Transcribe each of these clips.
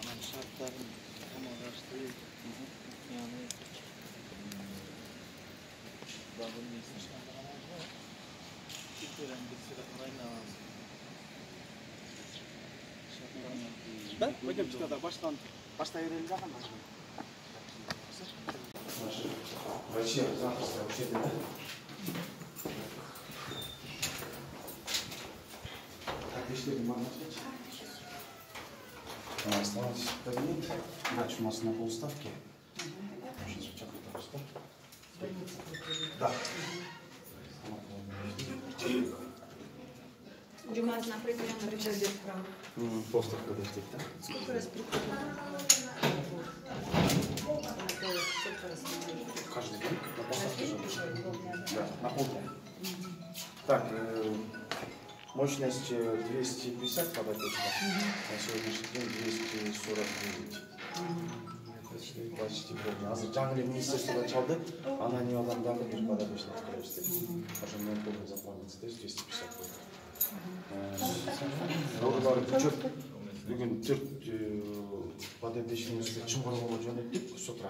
Анан шарттарын амалдаштырып, яны багын несин шарттарын китерен бирсире карайнабыз. Да, пойдем сюда, баштай берели да кандай. Врачи завтра вообще да? Так, если не могу ответить. Осталось кабинет. Врач у нас на полставки. Сейчас у тебя просто. Да. Джумат на прикрепленном рычаге вправо. Полставка достиг, да? Сколько раз прикреплено? Каждый день на полставке же. Да, на полдня. Так, мощность 250 подопечных, на сегодняшний день 249. Почти полдня. Азыр жаңы министерство чалды, она не адамдарды бир подопечных открылось деп. Уже мен полный заполнится, то есть 250 будет. Олар бүгін 4 подопечныйымызды Чыңгыргулга жөнөттүк с утра.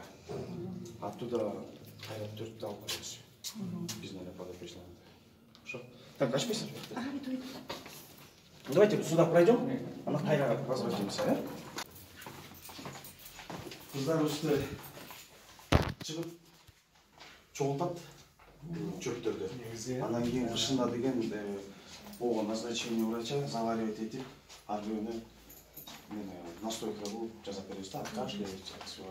Оттуда кайрап 4-тө алып келебиз. Биздин эле подопечный. Хорошо. Так, ачпайсың? Давайте сюда пройдем, она кайра возвратимся, да? Кыздар үстү чыгып чогултат чөптөрдү. Анан кийин кышында деген по назначению врача заваривать этип, ар бирөөнө настойка болуп жасап беребиз да, кашля, всё.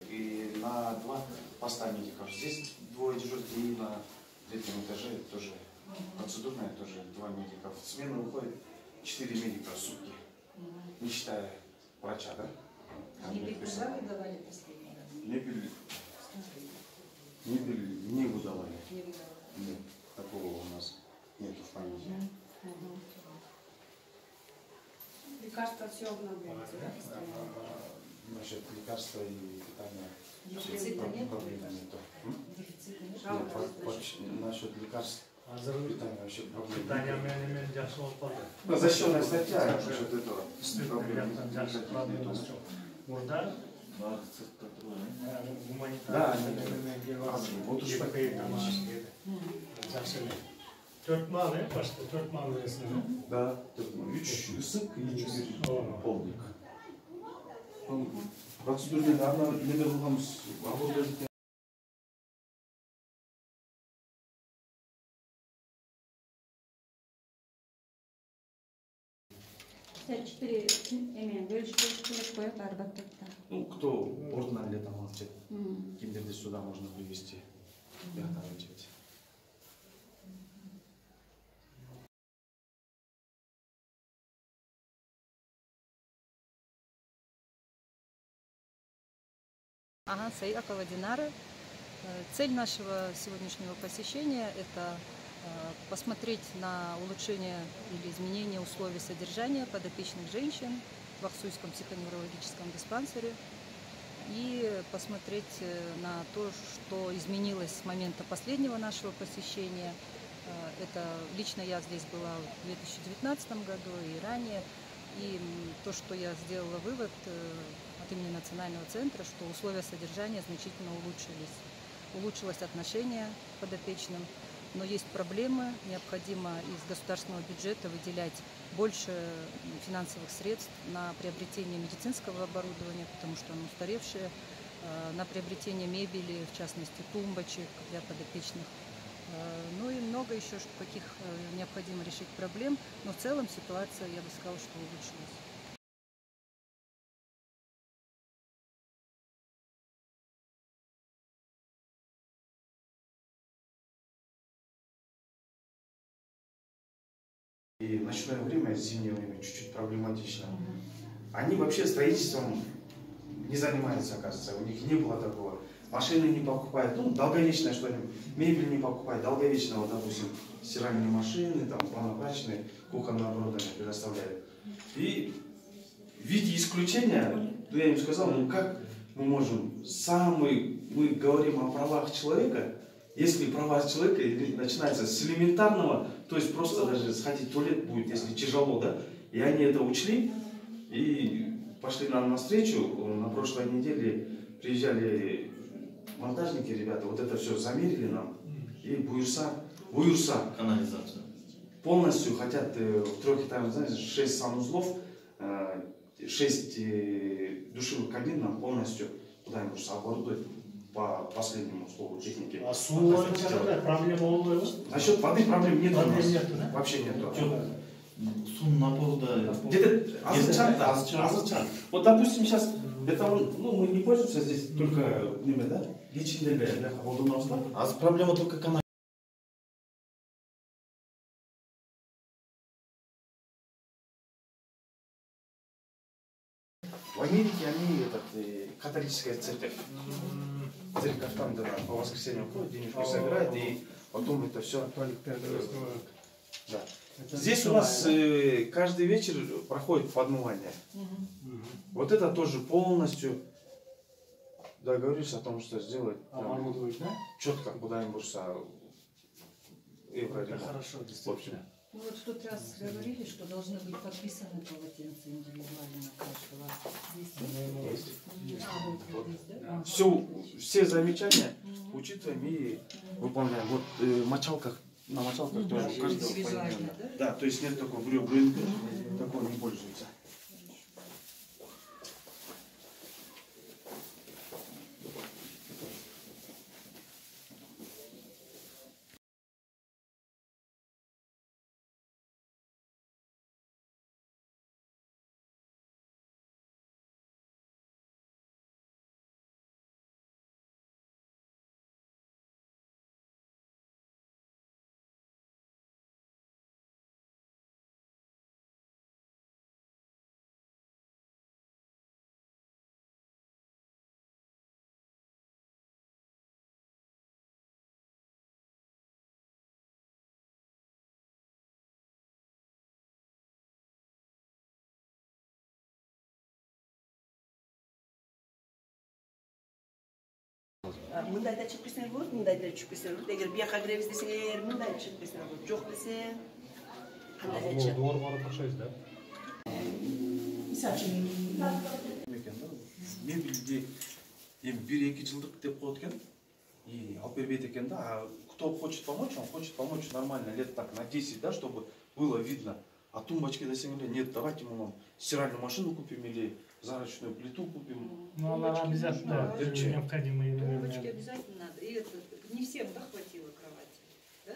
И на 2 поста медиков. Здесь двое дежурят, и на 3-м этаже тоже процедурная, тоже 2 медика. В смену выходит 4 медика в сутки, не считая врача, да? Мебель вы давали последний раз? Мебель не выдавали. Нет, такого у нас нет в памяти. Лекарства все обновляется, да, постоянно? Насчет лекарства и питания Дефицита нет? проблем нету. Дефицита нет? Насчет лекарств питания вообще проблем нет. Ну, Защитная статья, насчет этого. Проблем нету. Да, вот уж Dört mal ne? Başta 4 mal resmi. да, 3 ысык и 4 полдник. Процедурный ана неме кылганбыз, абортты. Четыре эмен бөлүшүп коюп арбаттап. Ну, кто ордуна эле тамак жейт, кимдерди сюда можно привести, жейт. Ага, Саидакова Динара. Цель нашего сегодняшнего посещения – это посмотреть на улучшение или изменение условий содержания подопечных женщин в Аксуйском психоневрологическом диспансере и посмотреть на то, что изменилось с момента последнего нашего посещения. Это лично я здесь была в 2019 году и ранее. И то, что я сделала вывод от имени Национального центра, что условия содержания значительно улучшились. Улучшилось отношение к подопечным, но есть проблемы. Необходимо из государственного бюджета выделять больше финансовых средств на приобретение медицинского оборудования, потому что оно устаревшее, на приобретение мебели, в частности тумбочек для подопечных. Ну и много еще каких необходимо решить проблем, но в целом ситуация, я бы сказала, что улучшилась. И ночное время, зимнее время чуть-чуть проблематично. Они вообще строительством не занимаются, оказывается, у них не было такого. машины не покупает, ну, долговечное что-нибудь, мебель не покупает, долговечное, вот, допустим, стиральные машины, там, полнопрачные, кухонное оборудование предоставляет. И в виде исключения, я им сказал, ну как мы можем, мы говорим о правах человека, если права человека начинаются с элементарного, то есть просто даже сходить в туалет будет, если тяжело, да, и они это учли, и пошли нам навстречу. На прошлой неделе приезжали монтажники, ребята, вот это все замерили нам, и буюрса, канализацию полностью хотят в трехэтажном здании 6 санузлов, 6 душевых кабин нам полностью куда им просто оборудовать по последнему слову техники. А сулар проблема болмой ма? Насчет воды проблем нет у нас. Нету, да? Вообще нету. сунун напоруда Где-то азычат. Вот допустим сейчас, это ну, мы не пользуемся здесь только да? Личными, да, холодно. а проблема только канал. В Америке они католическая церковь. Церковь там, да, по воскресеньям ходит, денежку собирает, и потом это все. Да. Здесь у нас каждый вечер проходит подмывание. Вот это тоже полностью договоришься о том, что сделать четко, куда им бурса. Это хорошо, действительно. Ну вот в тот раз говорили, что должны быть подписаны полотенца индивидуально на каждого. Здесь Все замечания учитываем и выполняем. Вот на мочалках тоже у каждого поименно. Да, то есть нет такого брюнка, такого не пользуется. Мындай да чыгып кетсеңер болот, мындай да чыгып кетсеңер болот. Эгер бияка киребиз десеңер, мындай чыгып кетсеңер болот. Жок десе, кандай да чыгып. Doğru bana bakışayız da. Мисалы үчүн, Мебельде эми 1-2 жылдык деп коет экен. И алып бербейт экен да. Кто хочет помочь, он хочет помочь нормально, лет так на 10, да, чтобы было видно. А тумбочки десеңер, нет, давайте мы вам стиральную машину купим или зарочную плиту купим. Ну, она обязательно необходимые Тумбочки элементы. обязательно надо. И это, не всем хватило кровати. Да?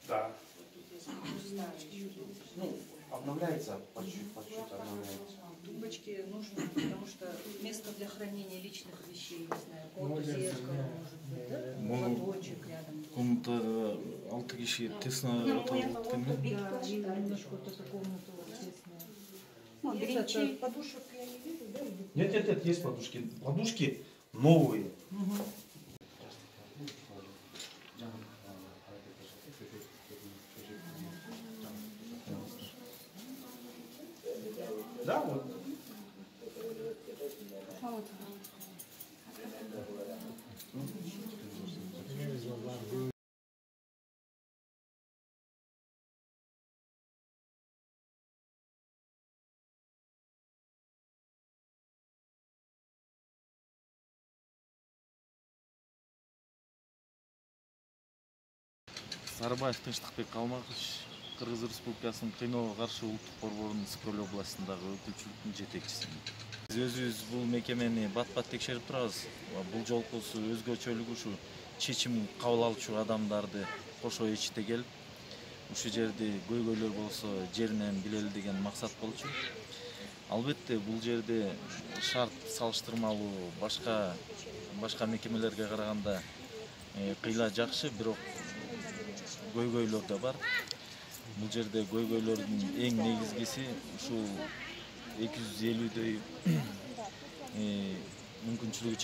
Да. Вот тут я смотрю, старые еще. Ну, обновляется по чуть-чуть обновляется. Тумбочки нужны, потому что место для хранения личных вещей, не знаю, код, зеркало, может быть, да? Лоточек рядом. Комната 6 киши тесно оталып кеткен. Да, и немножко вот эту комнату тесную. биринчи подушек я не вижу, да? Нет, есть подушки. Подушки новые. Да, вот. Сарыбаев Тынчтыкбек Калмакович Кыргыз Республикасынын Кыйноого каршы улуттук борборунун Скөл областындагы өкүлчүлүктүн жетекчиси. Биз өзүбүз бул мекемени бат-бат текшерип турабыз. Бул жолкусу өзгөчөлүгү ушу чечим кабыл алчу адамдарды кошо ичте келип, ушул жерде көйгөйлөр болсо жеринен билели деген максат болчу. Албетте бул жерде шарт салыштырмалуу башка мекемелерге караганда кыйла жакшы, бирок көйгөйлөр да бар. Бул жерде көйгөйлөрдүн эң негизгиси ушул 250дөй мүмкүнчүлүгү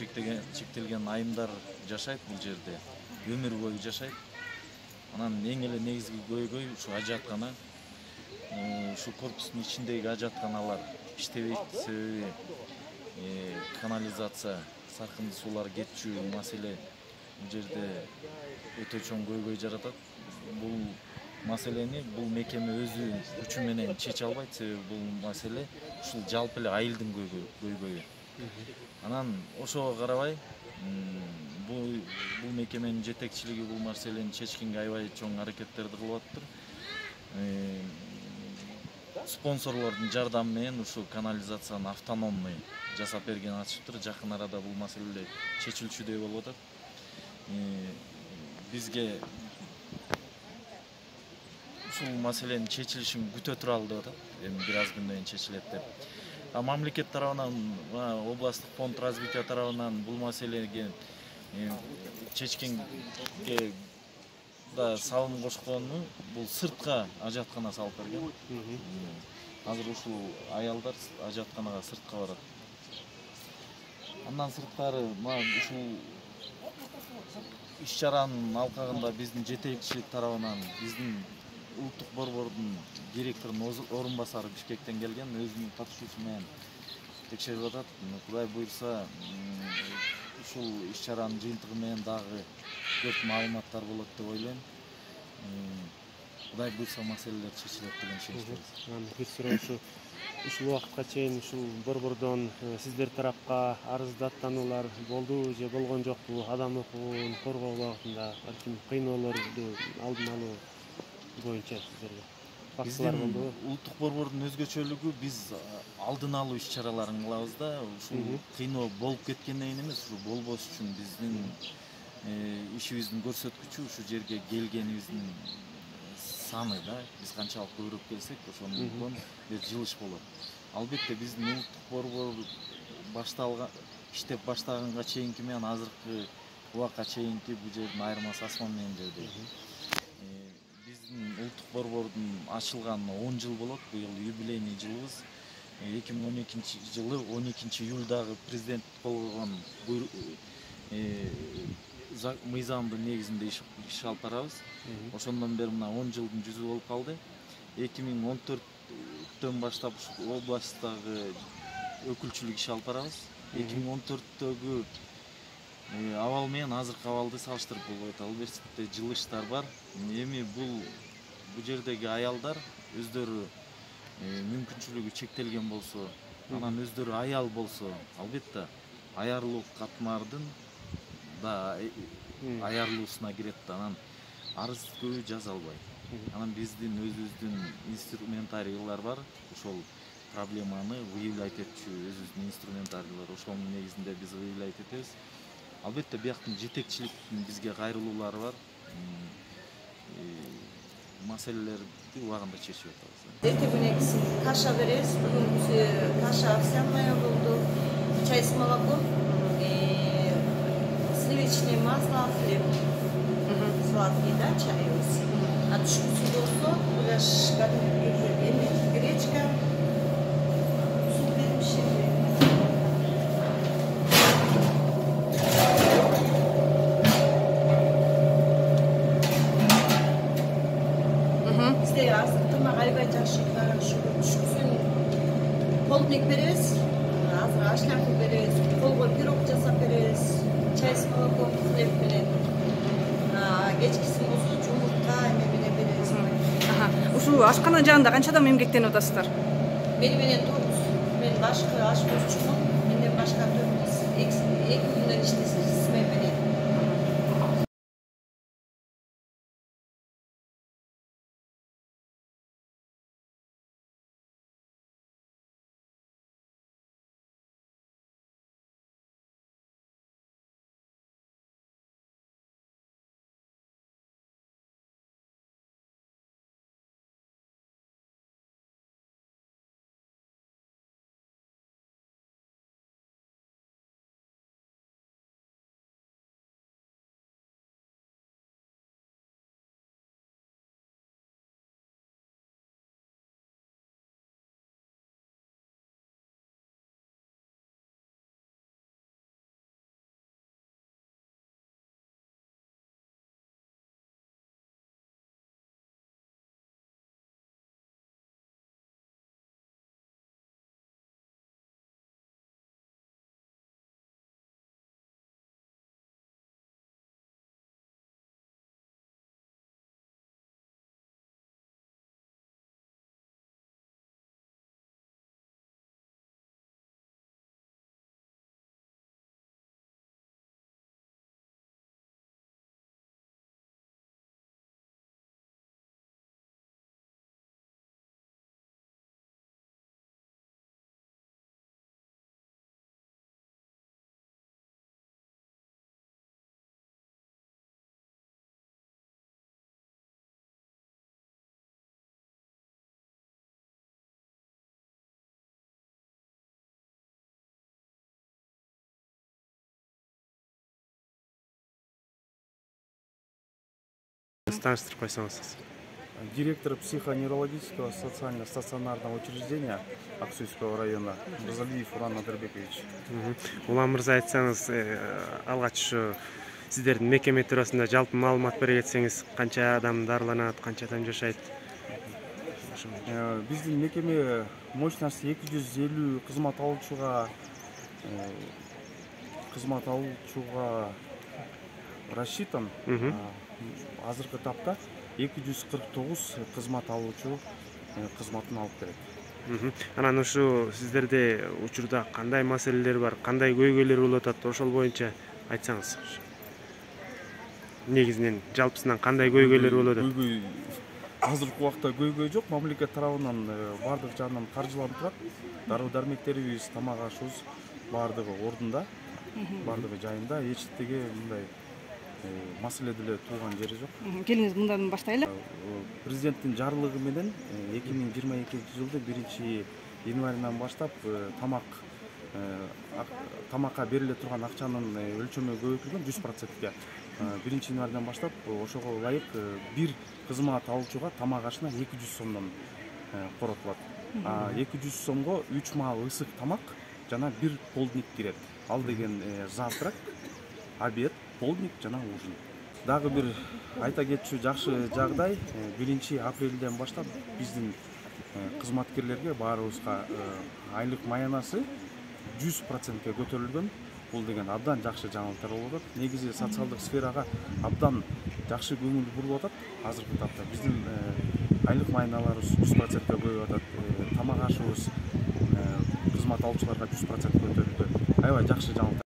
чектелген айымдар жашайт бул жерде, өмүр бою жашайт. Анан эң эле негизги көйгөй ушу ажаткана. Ушу корпустун ичиндеги ажатканалар иштебейт, себеби канализация, саркынды суулар кетчү маселе бул жерде өтө чоң көйгөй жаратат. Бул маселени бул мекеме өзү күчү менен чече албайт, себеби бул маселе ушул жалпы эле айылдын көйгөйү. Анан ошого карабай бул мекеменин жетекчилиги бул маселени чечкенге аябай чоң аракеттерди кылып атыптыр. Спонсорлордун жардамы менен ушул канализацияны автономный жасап берген атышыптыр. Жакын арада бул маселе чечилчүдөй болуп атат. Бизге ушул маселенин чечилишин күтө туралы деп атат. Эми бир аз күндөн кийин чечилет деп. Мамлекет тарабынан, областтык фонд развития тарабынан бул маселеге чечкенге да салым кошкону бул сыртка ажаткана салып берген. Азыр ушул аялдар ажатканага сыртка барат. Андан сырткары ушул иш-чаранын алкагында биздин жетекчилик тарабынан биздин улуттук борбордун директорунун орун басары Бишкектен келген, өзүнүн катышуусу менен текшерип атат. Кудай буйрса, ушул иш-чаранын жыйынтыгы менен дагы көп маалыматтар болот деп ойлойм. Кудай буйрса маселелер чечилет деген ишеничтебиз. Бир суроо ушул убакытка чейин ушул борбордон сиздер тарапка арыздаттануулар болдубу же болгон жокпу? Адам укугун коргоо багытында балким кыйноолорду алдын алуу боюнча сиздерге фактылар болдубу? Биздин улуттук борбордун өзгөчөлүгү биз алдын алуу иш-чараларын кылабыз да, ушул кыйноо болуп кеткенден кийин эмес, ушу болбош үчүн биздин ишибиздин көрсөткүчү ушу жерге келгенибиздин саны да. Биз канчалык көбүрөөк келсек, ошондон бир жылыш болот. Албетте биздин улуттук борбор иштеп баштаганга чейинки менен азыркы убакка чейинки бул жердин айырмасы асман менен жердей. Биздин улуттук борбордун ачылганына 10 жыл болот. Быйыл юбилейный жылыбыз. 2012 жылы 12 июлдагы президент кол койгон мыйзамдын негизинде иш алып барабыз. Ошондон бери мына 10 жылдын жүзү болуп калды. 2014төн баштап областтагы өкүлчүлүк иш алып барабыз. 2014төгү абал менен азыркы абалды салыштырып болбойт. Албетте жылыштар бар. Эми бул жердеги аялдар өздөрү мүмкүнчүлүгү чектелген болсо, анан өздөрү аял болсо, албетте аярлуу катмардын да аярлуусуна кирет да, анан арыз көбү жаза албайт. Анан биздин өзүбүздүн инструментарийлар бар. Ошол проблеманы выявлять этчү өзүбүздүн инструментарийлар, ошонун негизинде биз выявлять этебиз. Албетте бияктын жетекчиликтин бизге кайрылуулары бар. Маселелерди убагында чечип атабыз. Эртеңгүнкүсү каша беребиз. Бүгүнкүсү каша овсяная болду. Чай с молоком, сливочное масло, хлеб. Сладкий, да, чайыбыз. А түшкүсү болсо, гуляш, гречка, суп берип пиширип. Бизде азыр тамак аябай жакшы, түшкүсүн полдник беребиз, азыр ашлямку беребиз, колго пирог жасап беребиз, чай с молоком, хлеб менен. Кечкисин болсо жумуртка менен беребиз. Ушул ашкана жагында канча адам эмгектенип атасыздар? Мени менен 4, мен башкы ашпозчумун, менден башка 4, 2 күндөн иштейсиз менен. тааныштырып койсоңуз. Директор психоневрологического социально-стационарного учреждения Аксуйского района Мырзалиев Уран Адырбекович. Улан мырза, айтсаңыз, алгач ушу сиздердин мекеме туурасында жалпы маалымат бере кетсеңиз, канча адам дарыланат, канча адам жашайт? Биздин мекеме мощности 250 кызмат алуучуга рассчитан. Азыркы тапта 249 кызмат алуучу кызматын алып берет. Анан ушу сиздерде учурда кандай маселелер бар, кандай көйгөйлөр болуп атат, ошол боюнча айтсаңыз. Негизинен жалпысынан кандай көйгөйлөр болуп атат? Көйгөй азыркы убакта көйгөй жок, мамлекет тарабынан бардык жагынан каржыланып турат. Дароо дармектерибиз, тамак ашыбыз бардыгы ордунда, бардыгы жайында, эчтеге мындай маселе деле тууган жери жок. Келиңиз мындан баштайлы. Президенттин жарлыгы менен 2022 жылдын 1 январынан баштап тамакка бериле турган акчанын өлчөмү көбөйтүлгөн 100%. 1 январдан баштап ошого ылайык бир кызмат алуучуга тамак ашына 200 сомдон коротулат. 200 сомго 3 маал ысык тамак жана бир полдник кирет. Ал деген завтрак, обед, полдник жана ужин. Дагы бир айта кетчү жакшы жагдай, 1 апрелден баштап биздин кызматкерлерге баарыбызга айлык маянасы 100%ке көтөрүлгөн. Бул деген абдан жакшы жаңылыктар болуп атат. Негизи социалдык сферага абдан жакшы көңүл буруп атат. Азыркы тапта биздин айлык маяналарыбыз 100%ке көбөйүп атат. Тамак ашыбыз кызмат алуучуларга 100% көтөрүлдү. Аябай жакшы жаңылыктар.